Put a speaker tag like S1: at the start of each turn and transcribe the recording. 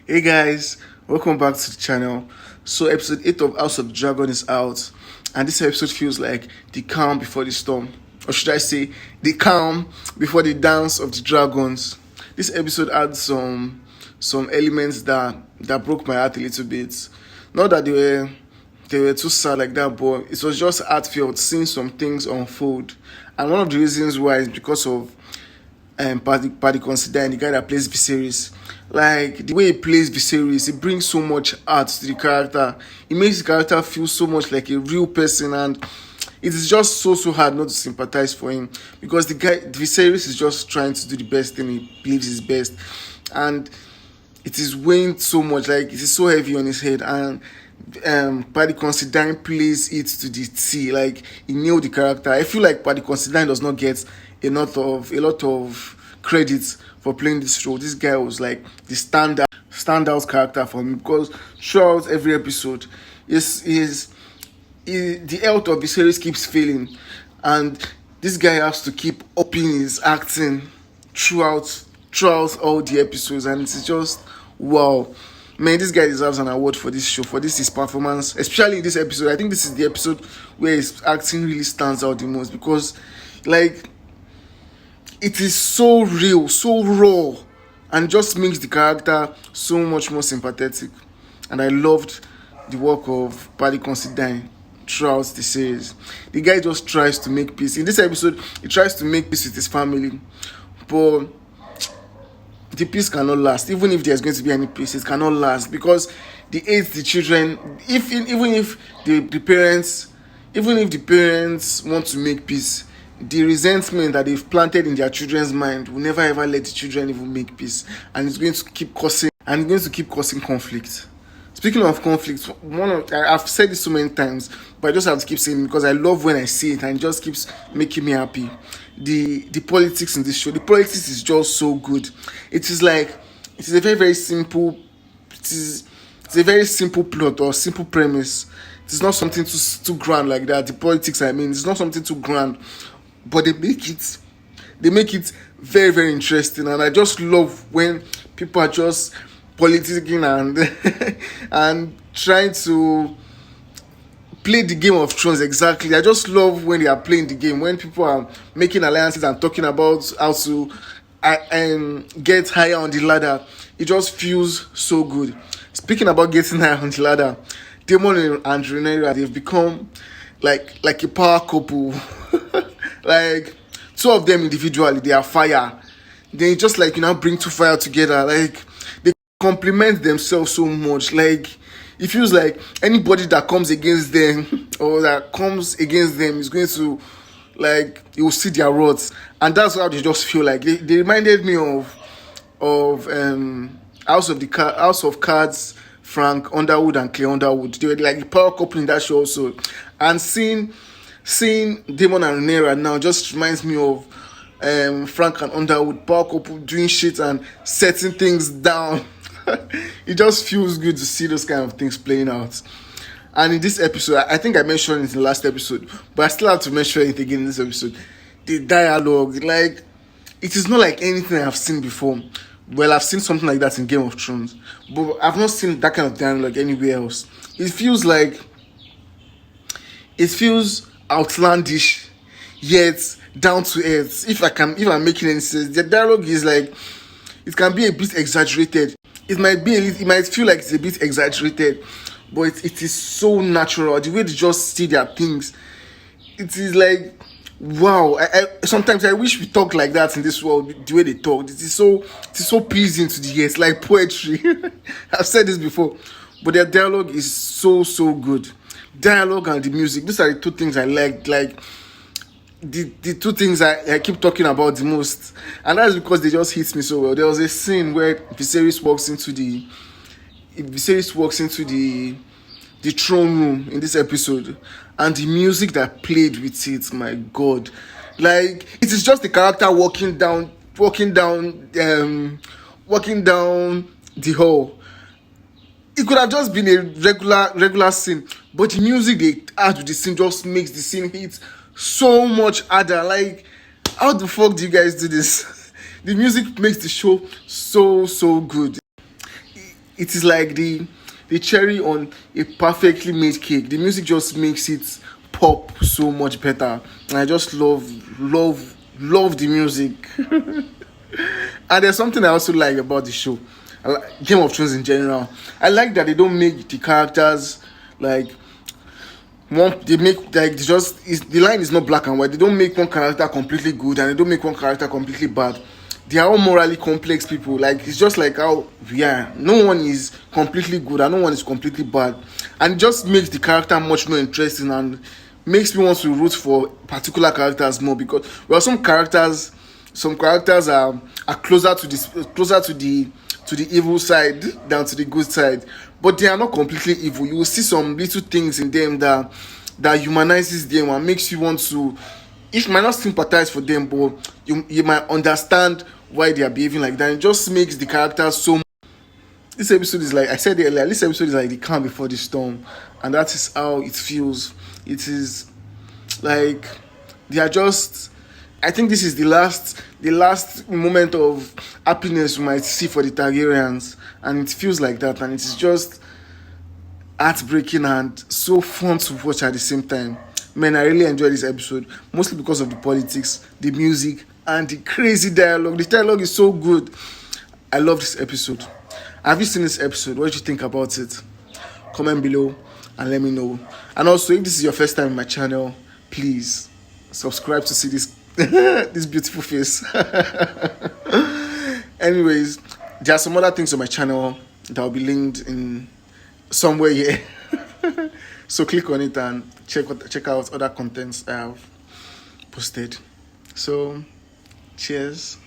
S1: Hey guys, welcome back to the channel. So episode 8 of House of the Dragon is out, and this episode feels like the calm before the storm. Or should I say, the calm before the dance of the dragons. This episode had some elements that broke my heart a little bit. Not that they were too sad like that, but it was just heartfelt seeing some things unfold. And one of the reasons why is because of Paddy Considine, the guy that plays Viserys. Like the way he plays Viserys, it brings so much art to the character. It makes the character feel so much like a real person, and it is just so hard not to sympathize for him because Viserys is just trying to do the best thing he believes is best, and it is weighing so much, like it is so heavy on his head. And Paddy Considine plays it to the T. Like he nailed the character. I feel like Paddy Considine does not get a lot of credit for playing this role. This guy was like the standout character for me because throughout every episode, the health of the series keeps failing, and this guy has to keep upping his acting throughout all the episodes, and it's just wow. Man, this guy deserves an award for this show, for this his performance, especially in this episode. I think this is the episode where his acting really stands out the most because, like, it is so real, so raw, and just makes the character so much more sympathetic. And I loved the work of Paddy Considine throughout the series. The guy just tries to make peace. In this episode, he tries to make peace with his family, but the peace cannot last. Even if there's going to be any peace, it cannot last because the children. Even if the parents, even if the parents want to make peace, the resentment that they've planted in their children's mind will never ever let the children even make peace, and it's going to keep causing conflict. Speaking of conflict, I've said this so many times, but I just have to keep saying it because I love when I see it and it just keeps making me happy. The politics in this show, the politics is just so good. It is a very simple. It's a very simple plot or simple premise. It's not something too grand like that. The politics, I mean, it's not something too grand, but they make it very, very interesting. And I just love when people are just politicking and and trying to play the Game of Thrones exactly. I just love when they are playing the game, when people are making alliances and talking about how to get higher on the ladder. It just feels so good. Speaking about getting higher on the ladder, Daemon and Rhaenyra, they've become like a power couple. Like two of them individually, they are fire. They just bring two fire together. Like they complement themselves so much. Like it feels like anybody that comes against them is going to, like, you will see their words, and that's how they just feel like. They reminded me of House of Cards, Frank Underwood and Claire Underwood. They were like the power couple in that show also, and seeing Daemon and Rhaenyra now just reminds me of Frank and Underwood, power couple doing shit and setting things down. It just feels good to see those kind of things playing out. And in this episode, I think I mentioned it in the last episode, but I still have to mention it again in this episode. The dialogue, like, it is not like anything I've seen before. Well, I've seen something like that in Game of Thrones, but I've not seen that kind of dialogue anywhere else. It feels outlandish, yet down to earth. If I'm making any sense, the dialogue is like, it can be a bit exaggerated. It might feel like it's a bit exaggerated, but it is so natural. The way they just see their things, it is like, wow. Sometimes I wish we talk like that in this world. The way they talk, it is so pleasing to the ears, like poetry. I've said this before, but their dialogue is so good. Dialogue and the music, these are the two things I like. Like the two things I keep talking about the most, and that's because they just hit me so well. There was a scene where Viserys walks into the throne room in this episode, and the music that played with it, my god, like it is just the character walking down the hall. It could have just been a regular scene, but the music they add to the scene just makes the scene hit so much harder. Like, how the fuck do you guys do this? The music makes the show so good. it is like the cherry on a perfectly made cake. The music just makes it pop so much better. And I just love the music. And there's something I also like about the show. Game of Thrones in general. I like that they don't make the characters like one. They make like they just is the line is not black and white. They don't make one character completely good and they don't make one character completely bad. They are all morally complex people. Like it's just like how no one is completely good and no one is completely bad, and it just makes the character much more interesting and makes me want to root for particular characters more, because well, some characters are closer to the evil side than to the good side, but they are not completely evil. You will see some little things in them that humanizes them and makes you want to, if you might not sympathize for them, but you might understand why they are behaving like that. It just makes the characters so. This episode is like I said earlier. This episode is like the calm before the storm, and that is how it feels. It is like they are just. I think this is the last moment of happiness we might see for the Targaryens, and it feels like that, and it is just heartbreaking and so fun to watch at the same time. Man, I really enjoyed this episode, mostly because of the politics, the music, and the crazy dialogue. The dialogue is so good. I love this episode. Have you seen this episode? What do you think about it? Comment below and let me know. And also, if this is your first time in my channel, please subscribe to see this this beautiful face. Anyways, there are some other things on my channel that will be linked in somewhere here. So click on it and check out other contents I have posted. So cheers.